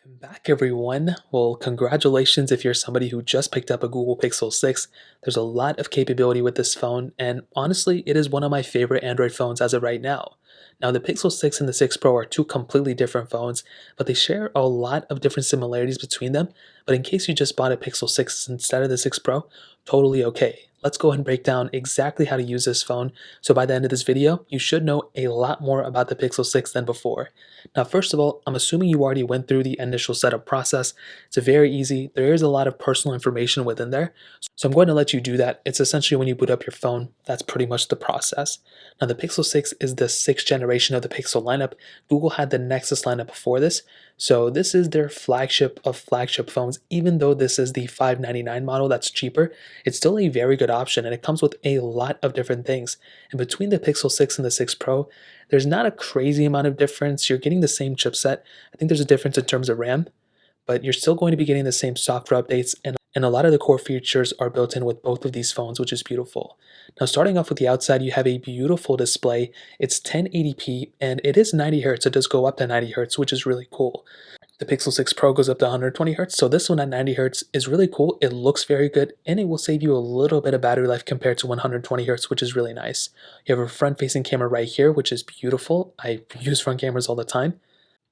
Welcome back, everyone. Well, congratulations if you're somebody who just picked up a Google Pixel 6. There's a lot of capability with this phone, and honestly, it is one of my favorite Android phones as of right now. Now, the Pixel 6 and the 6 Pro are two completely different phones, but they share a lot of different similarities between them. But in case you just bought a Pixel 6 instead of the 6 Pro, totally okay. Let's go ahead and break down exactly how to use this phone. So by the end of this video, you should know a lot more about the Pixel 6 than before. Now, first of all, I'm assuming you already went through the initial setup process. It's very easy. There is a lot of personal information within there. So I'm going to let you do that. It's essentially when you boot up your phone, that's pretty much the process. Now, the Pixel 6 is the 6th generation of the Pixel lineup. Google had the Nexus lineup before this. So this is their flagship of flagship phones. Even though this is the $599 model that's cheaper, it's still a very good option, and it comes with a lot of different things. And between the Pixel 6 and the 6 Pro, there's not a crazy amount of difference. You're getting the same chipset. I think there's a difference in terms of RAM, but you're still going to be getting the same software updates, and a lot of the core features are built in with both of these phones, which is beautiful. Now, starting off with the outside, you have a beautiful display. It's 1080p, and it is 90 Hz. It does go up to 90 Hz, which is really cool. The Pixel 6 Pro goes up to 120 Hz, so this one at 90 Hz is really cool. It looks very good, and it will save you a little bit of battery life compared to 120 Hz, which is really nice. You have a front-facing camera right here, which is beautiful. I use front cameras all the time.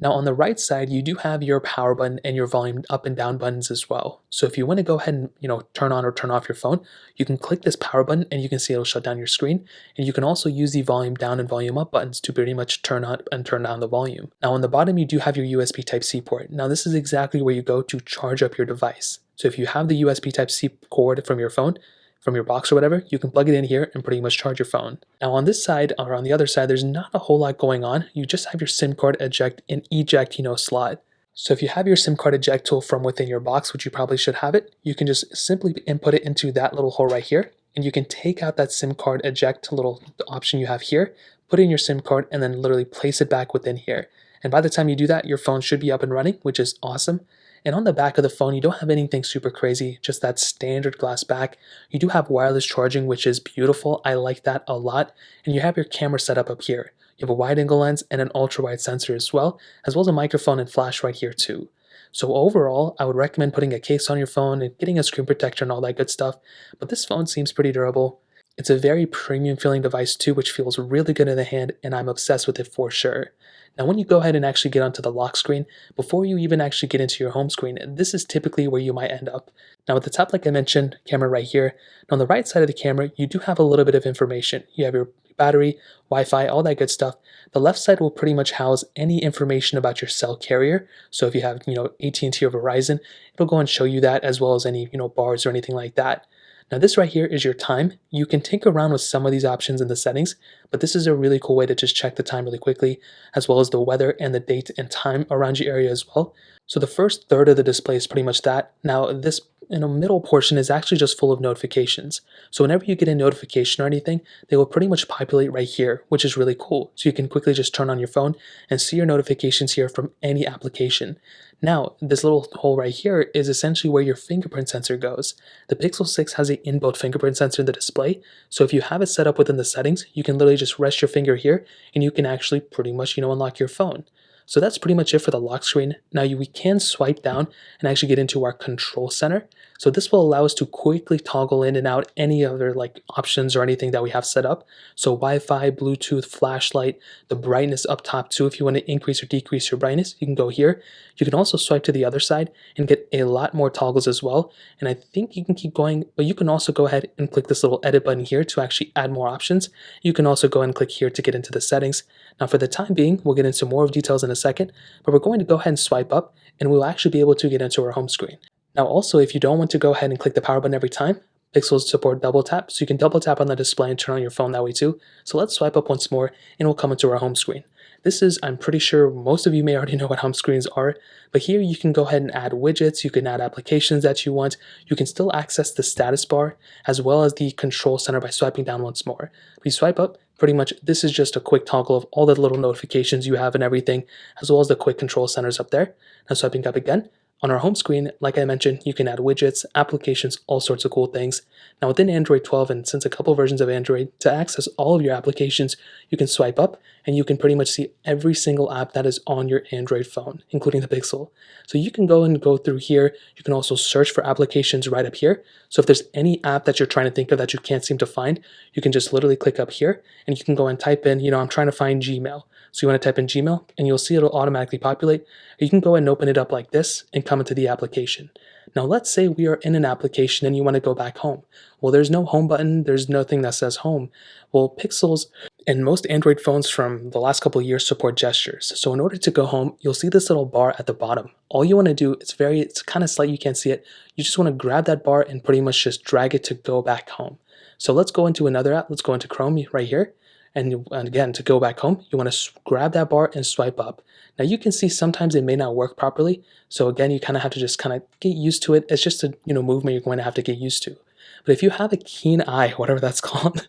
Now on the right side, you do have your power button and your volume up and down buttons as well. So if you want to go ahead and turn on or turn off your phone, you can click this power button and you can see it'll shut down your screen. And you can also use the volume down and volume up buttons to pretty much turn up and turn down the volume. Now on the bottom, you do have your USB Type-C port. Now this is exactly where you go to charge up your device. So if you have the USB Type-C cord from your phone, from your box or whatever, you can plug it in here and pretty much charge your phone. Now on this side, or on the other side, there's not a whole lot going on. You just have your SIM card eject and eject, slot. So if you have your SIM card eject tool from within your box, which you probably should have it, you can just simply input it into that little hole right here, and you can take out that SIM card eject little option you have here, put in your SIM card, and then literally place it back within here. And by the time you do that, your phone should be up and running, which is awesome. And on the back of the phone, you don't have anything super crazy, just that standard glass back. You do have wireless charging, which is beautiful. I like that a lot. And you have your camera set up here. You have a wide angle lens and an ultra wide sensor as well as a microphone and flash right here too. So overall, I would recommend putting a case on your phone and getting a screen protector and all that good stuff. But this phone seems pretty durable. It's a very premium feeling device too, which feels really good in the hand, and I'm obsessed with it for sure. Now, when you go ahead and actually get onto the lock screen, before you even actually get into your home screen, this is typically where you might end up. Now, at the top, like I mentioned, camera right here. And on the right side of the camera, you do have a little bit of information. You have your battery, Wi-Fi, all that good stuff. The left side will pretty much house any information about your cell carrier. So if you have, AT&T or Verizon, it'll go and show you that, as well as any, bars or anything like that. Now this right here is your time. You can tinker around with some of these options in the settings, but this is a really cool way to just check the time really quickly, as well as the weather and the date and time around your area as well. So the first third of the display is pretty much that. Now this middle portion is actually just full of notifications. So whenever you get a notification or anything, they will pretty much populate right here, which is really cool. So you can quickly just turn on your phone and see your notifications here from any application. Now, this little hole right here is essentially where your fingerprint sensor goes. The Pixel 6 has an inbuilt fingerprint sensor in the display, so if you have it set up within the settings, you can literally just rest your finger here, and you can actually pretty much, unlock your phone. So that's pretty much it for the lock screen. Now we can swipe down and actually get into our control center. So this will allow us to quickly toggle in and out any other options or anything that we have set up. So Wi-Fi, Bluetooth, flashlight, the brightness up top too. If you want to increase or decrease your brightness, you can go here. You can also swipe to the other side and get a lot more toggles as well. And I think you can keep going, but you can also go ahead and click this little edit button here to actually add more options. You can also go and click here to get into the settings. Now for the time being, we'll get into more of details in a second, but we're going to go ahead and swipe up and we'll actually be able to get into our home screen. Now also, if you don't want to go ahead and click the power button every time, Pixels support double tap, so you can double tap on the display and turn on your phone that way too. So let's swipe up once more and we'll come into our home screen. This is, I'm pretty sure most of you may already know what home screens are, but here you can go ahead and add widgets, you can add applications that you want, you can still access the status bar as well as the control center by swiping down once more. If you swipe up, pretty much this is just a quick toggle of all the little notifications you have and everything, as well as the quick control centers up there. Now swiping up again, On our home screen, like I mentioned, you can add widgets, applications, all sorts of cool things. Now within Android 12 and since a couple versions of Android, to access all of your applications, you can swipe up and you can pretty much see every single app that is on your Android phone, including the Pixel. So you can go through here. You can also search for applications right up here. So if there's any app that you're trying to think of that you can't seem to find, you can just literally click up here and you can go and type in, I'm trying to find Gmail. So you want to type in Gmail and you'll see it'll automatically populate. You can go and open it up like this and come into the application. Now let's say we are in an application and you want to go back home. Well, there's no home button, there's nothing that says home. Well, Pixels and most Android phones from the last couple of years support gestures. So in order to go home, you'll see this little bar at the bottom. All you want to do, it's kind of slight, you can't see it. You just want to grab that bar and pretty much just drag it to go back home. So let's go into another app. Let's go into Chrome right here. And again, to go back home, you want to grab that bar and swipe up. Now you can see sometimes it may not work properly. So again, you kind of have to just kind of get used to it. It's just a movement you're going to have to get used to. But if you have a keen eye, whatever that's called,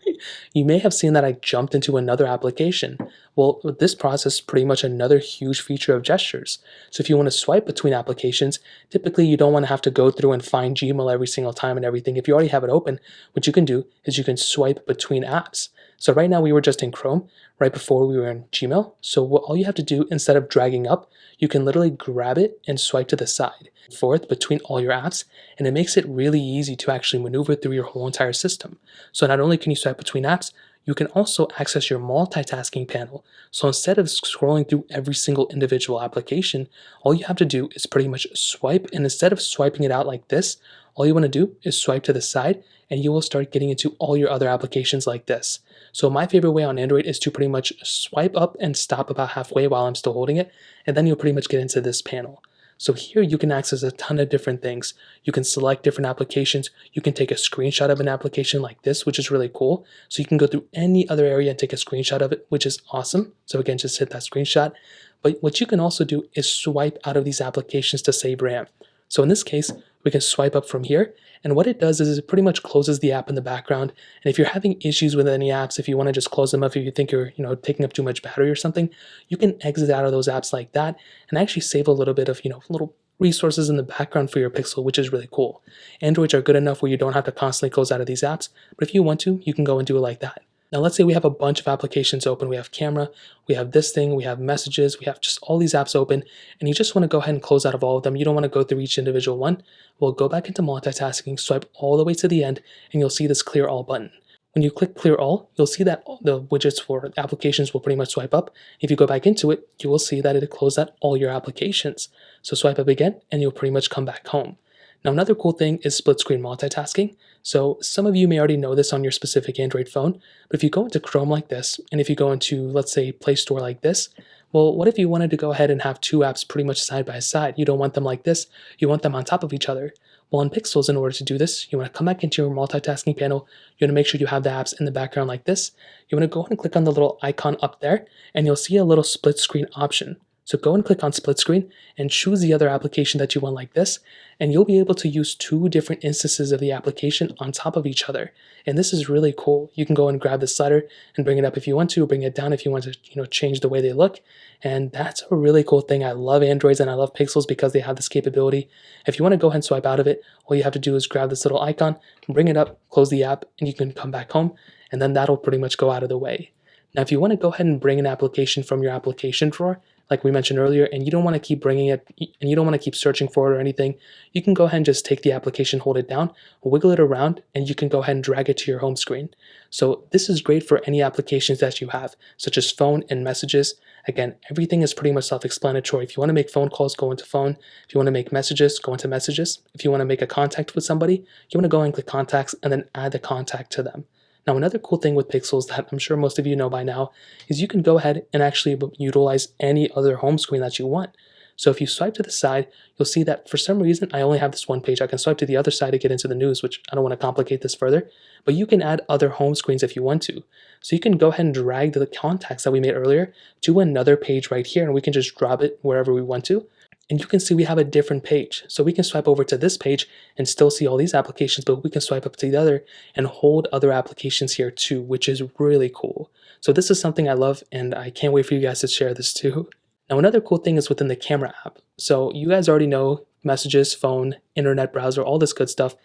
you may have seen that I jumped into another application. Well, with this process is pretty much another huge feature of gestures. So if you want to swipe between applications, typically you don't want to have to go through and find Gmail every single time and everything. If you already have it open, what you can do is you can swipe between apps. So right now we were just in Chrome, right before we were in Gmail. So all you have to do, instead of dragging up, you can literally grab it and swipe to the side, forth between all your apps, and it makes it really easy to actually maneuver through your whole entire system. So not only can you swipe between apps, you can also access your multitasking panel. So instead of scrolling through every single individual application, all you have to do is pretty much swipe, and instead of swiping it out like this, all you want to do is swipe to the side and you will start getting into all your other applications like this. So my favorite way on Android is to pretty much swipe up and stop about halfway while I'm still holding it, and then you'll pretty much get into this panel. So here you can access a ton of different things. You can select different applications. You can take a screenshot of an application like this, which is really cool. So you can go through any other area and take a screenshot of it, which is awesome. So again, just hit that screenshot. But what you can also do is swipe out of these applications to save RAM. So in this case, we can swipe up from here. And what it does is it pretty much closes the app in the background. And if you're having issues with any apps, if you want to just close them up, if you think you're taking up too much battery or something, you can exit out of those apps like that and actually save a little bit of little resources in the background for your Pixel, which is really cool. Androids are good enough where you don't have to constantly close out of these apps, but if you want to, you can go and do it like that. Now let's say we have a bunch of applications open. We have camera, we have this thing, we have messages, we have just all these apps open, and you just want to go ahead and close out of all of them. You don't want to go through each individual one. We'll go back into multitasking, swipe all the way to the end, and you'll see this clear all button. When you click clear all, you'll see that the widgets for applications will pretty much swipe up. If you go back into it, you will see that it closed out all your applications. So swipe up again, and you'll pretty much come back home. Now, another cool thing is split screen multitasking. So some of you may already know this on your specific Android phone, but if you go into Chrome like this, and if you go into, let's say, Play Store like this, well, what if you wanted to go ahead and have two apps pretty much side by side? You don't want them like this, you want them on top of each other. Well, in Pixels, in order to do this, you want to come back into your multitasking panel, you want to make sure you have the apps in the background like this, you want to go ahead and click on the little icon up there, and you'll see a little split screen option. So go and click on split screen and choose the other application that you want like this, and you'll be able to use two different instances of the application on top of each other. And this is really cool. You can go and grab the slider and bring it up if you want to, or bring it down if you want to, change the way they look. And that's a really cool thing. I love Androids and I love Pixels because they have this capability. If you want to go ahead and swipe out of it, all you have to do is grab this little icon, bring it up, close the app, and you can come back home, and then that'll pretty much go out of the way. Now, if you want to go ahead and bring an application from your application drawer, like we mentioned earlier, and you don't want to keep bringing it, and you don't want to keep searching for it or anything, you can go ahead and just take the application, hold it down, wiggle it around, and you can go ahead and drag it to your home screen. So this is great for any applications that you have, such as phone and messages. Again, everything is pretty much self-explanatory. If you want to make phone calls, go into phone. If you want to make messages, go into messages. If you want to make a contact with somebody, you want to go and click contacts and then add the contact to them. Now, another cool thing with Pixels that I'm sure most of you know by now is you can go ahead and actually utilize any other home screen that you want. So if you swipe to the side, you'll see that for some reason, I only have this one page. I can swipe to the other side to get into the news, which I don't want to complicate this further, but you can add other home screens if you want to. So you can go ahead and drag the contacts that we made earlier to another page right here, and we can just drop it wherever we want to. And you can see we have a different page. So we can swipe over to this page and still see all these applications, but we can swipe up to the other and hold other applications here too, which is really cool. So this is something I love, and I can't wait for you guys to share this too. Now, another cool thing is within the camera app. So you guys already know messages, phone, internet browser, all this good stuff.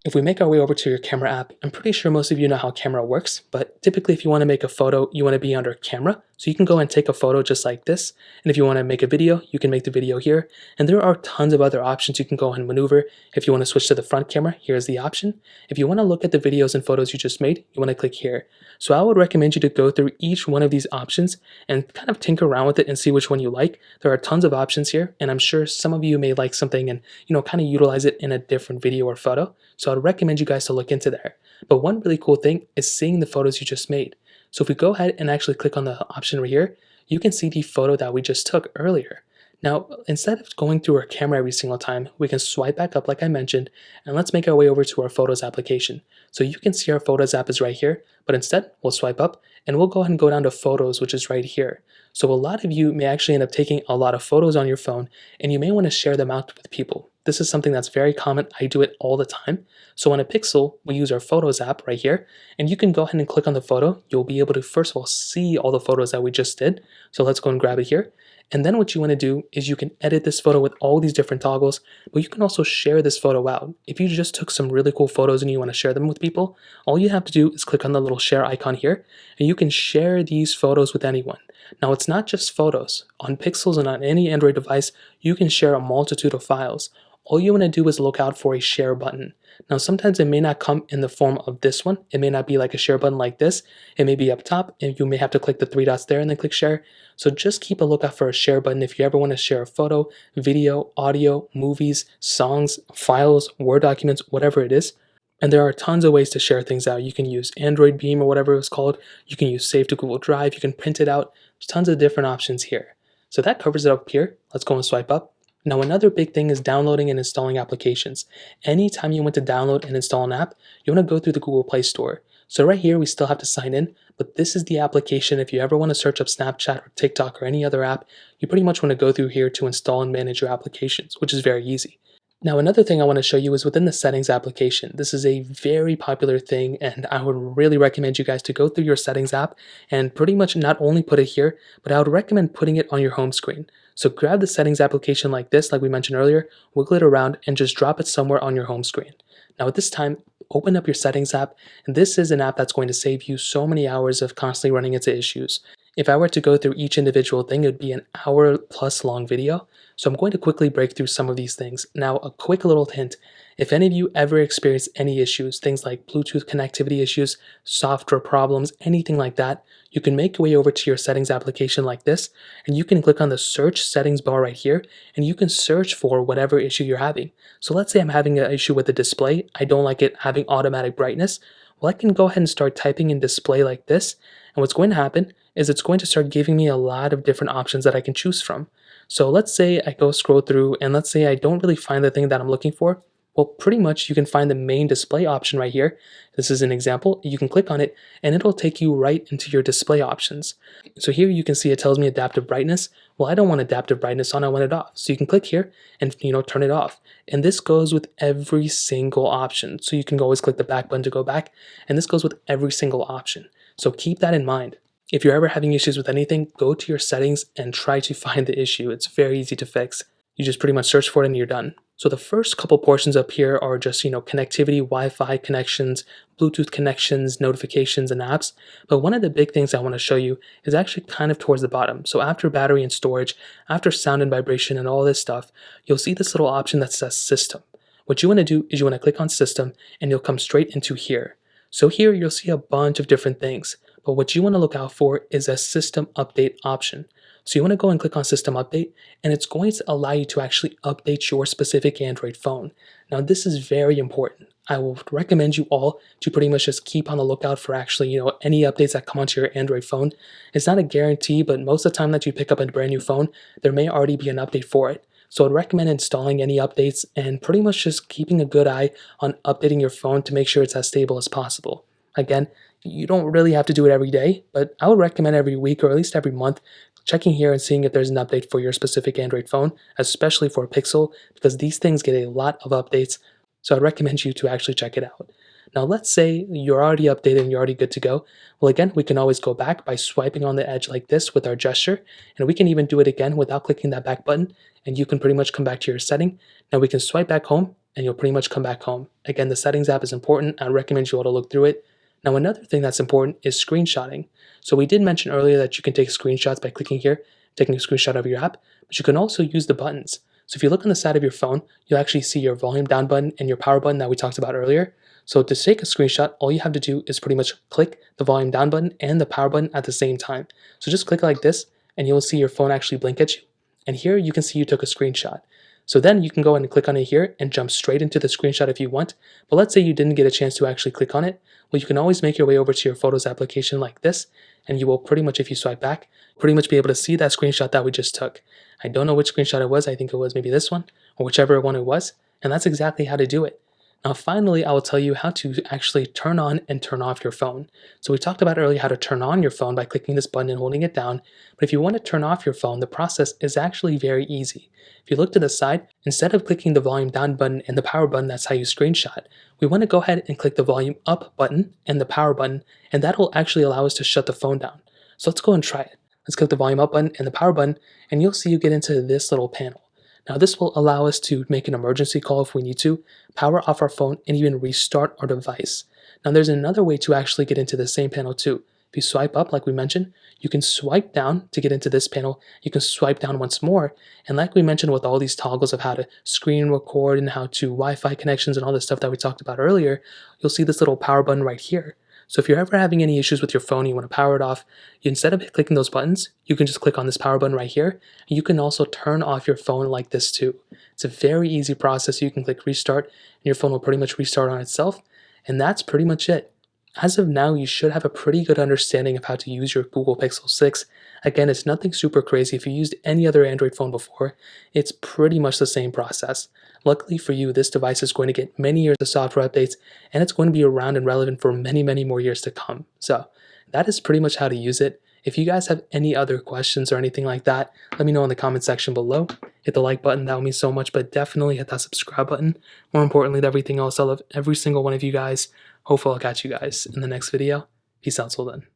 If we make our way over to your camera app, I'm pretty sure most of you know how camera works, but typically if you want to make a photo, you want to be under camera. So you can go and take a photo just like this. And if you want to make a video, you can make the video here. And there are tons of other options you can go and maneuver. If you want to switch to the front camera, here's the option. If you want to look at the videos and photos you just made, you want to click here. So I would recommend you to go through each one of these options and kind of tinker around with it and see which one you like. There are tons of options here, and I'm sure some of you may like something and kind of utilize it in a different video or photo. So I'd recommend you guys to look into there. But one really cool thing is seeing the photos you just made. So if we go ahead and actually click on the option right here, you can see the photo that we just took earlier. Now, instead of going through our camera every single time, we can swipe back up like I mentioned, and let's make our way over to our Photos application. So you can see our Photos app is right here, but instead we'll swipe up and we'll go ahead and go down to Photos, which is right here. So a lot of you may actually end up taking a lot of photos on your phone, and you may want to share them out with people. This is something that's very common. I do it all the time. So on a Pixel, we use our Photos app right here, and you can go ahead and click on the photo. You'll be able to first of all see all the photos that we just did. So let's go and grab it here. And then what you want to do is you can edit this photo with all these different toggles, but you can also share this photo out. If you just took some really cool photos and you want to share them with people, all you have to do is click on the little share icon here, and you can share these photos with anyone. Now, it's not just photos. On Pixels and on any Android device, you can share a multitude of files. All you want to do is look out for a share button. Now, sometimes it may not come in the form of this one. It may not be like a share button like this. It may be up top, and you may have to click the three dots there and then click share. So just keep a lookout for a share button if you ever want to share a photo, video, audio, movies, songs, files, Word documents, whatever it is. And there are tons of ways to share things out. You can use Android Beam or whatever it's called. You can use Save to Google Drive. You can print it out. There's tons of different options here. So that covers it up here. Let's go and swipe up. Now, another big thing is downloading and installing applications. Anytime you want to download and install an app, you want to go through the Google Play Store. So right here, we still have to sign in, but this is the application. If you ever want to search up Snapchat or TikTok or any other app, you pretty much want to go through here to install and manage your applications, which is very easy. Now, another thing I want to show you is within the settings application. This is a very popular thing, and I would really recommend you guys to go through your settings app and pretty much not only put it here, but I would recommend putting it on your home screen. So grab the settings application like this, like we mentioned earlier, wiggle it around and just drop it somewhere on your home screen. Now at this time, open up your settings app, and this is an app that's going to save you so many hours of constantly running into issues. If I were to go through each individual thing, it would be an hour plus long video. So I'm going to quickly break through some of these things. Now, a quick little hint. If any of you ever experience any issues, things like Bluetooth connectivity issues, software problems, anything like that, you can make your way over to your settings application like this, and you can click on the search settings bar right here, and you can search for whatever issue you're having. So let's say I'm having an issue with the display. I don't like it having automatic brightness. Well, I can go ahead and start typing in display like this, and what's going to happen is it's going to start giving me a lot of different options that I can choose from. So let's say I go scroll through, and let's say I don't really find the thing that I'm looking for. Well, pretty much you can find the main display option right here. This is an example. You can click on it and it'll take you right into your display options. So here you can see it tells me adaptive brightness. Well, I don't want adaptive brightness on, I want it off. So you can click here and turn it off. And this goes with every single option. So you can always click the back button to go back, and this goes with every single option. So keep that in mind. If you're ever having issues with anything, go to your settings and try to find the issue. It's very easy to fix. You just pretty much search for it and you're done. So the first couple portions up here are just, connectivity, Wi-Fi connections, Bluetooth connections, notifications, and apps. But one of the big things I want to show you is actually kind of towards the bottom. So after battery and storage, after sound and vibration and all this stuff, you'll see this little option that says system. What you want to do is you want to click on system and you'll come straight into here. So here you'll see a bunch of different things. But what you want to look out for is a system update option. So you want to go and click on system update, and it's going to allow you to actually update your specific Android phone. Now this is very important. I will recommend you all to pretty much just keep on the lookout for actually, any updates that come onto your Android phone. It's not a guarantee, but most of the time that you pick up a brand new phone, there may already be an update for it. So I'd recommend installing any updates and pretty much just keeping a good eye on updating your phone to make sure it's as stable as possible. Again, you don't really have to do it every day, but I would recommend every week or at least every month checking here and seeing if there's an update for your specific Android phone, especially for Pixel, because these things get a lot of updates. So I'd recommend you to actually check it out. Now let's say you're already updated and you're already good to go. Well, again, we can always go back by swiping on the edge like this with our gesture, and we can even do it again without clicking that back button, and you can pretty much come back to your setting. Now we can swipe back home, and you'll pretty much come back home. Again, the settings app is important. I recommend you all to look through it. Now another thing that's important is screenshotting. So we did mention earlier that you can take screenshots by clicking here, taking a screenshot of your app, but you can also use the buttons. So if you look on the side of your phone, you'll actually see your volume down button and your power button that we talked about earlier. So to take a screenshot, all you have to do is pretty much click the volume down button and the power button at the same time. So just click like this and you'll see your phone actually blink at you. And here you can see you took a screenshot. So then you can go ahead and click on it here and jump straight into the screenshot if you want. But let's say you didn't get a chance to actually click on it. Well, you can always make your way over to your Photos application like this, and you will pretty much, if you swipe back, pretty much be able to see that screenshot that we just took. I don't know which screenshot it was. I think it was maybe this one, or whichever one it was. And that's exactly how to do it. Now, finally, I will tell you how to actually turn on and turn off your phone. So we talked about earlier how to turn on your phone by clicking this button and holding it down. But if you want to turn off your phone, the process is actually very easy. If you look to the side, instead of clicking the volume down button and the power button, that's how you screenshot, we want to go ahead and click the volume up button and the power button, and that will actually allow us to shut the phone down. So let's go and try it. Let's click the volume up button and the power button, and you'll see you get into this little panel. Now this will allow us to make an emergency call if we need to, power off our phone, and even restart our device. Now there's another way to actually get into the same panel too. If you swipe up, like we mentioned, you can swipe down to get into this panel. You can swipe down once more. And like we mentioned with all these toggles of how to screen record and how to Wi-Fi connections and all this stuff that we talked about earlier, you'll see this little power button right here. So if you're ever having any issues with your phone, you want to power it off, instead of clicking those buttons, you can just click on this power button right here. You can also turn off your phone like this too. It's a very easy process. You can click restart and your phone will pretty much restart on itself. And that's pretty much it. As of now, you should have a pretty good understanding of how to use your Google Pixel 6. Again, it's nothing super crazy. If you used any other Android phone before, it's pretty much the same process. Luckily for you, this device is going to get many years of software updates, and it's going to be around and relevant for many, many more years to come. So that is pretty much how to use it. If you guys have any other questions or anything like that, let me know in the comment section below. Hit the like button, that would mean so much, but definitely hit that subscribe button. More importantly than everything else, I love every single one of you guys. Hopefully I'll catch you guys in the next video. Peace out till then.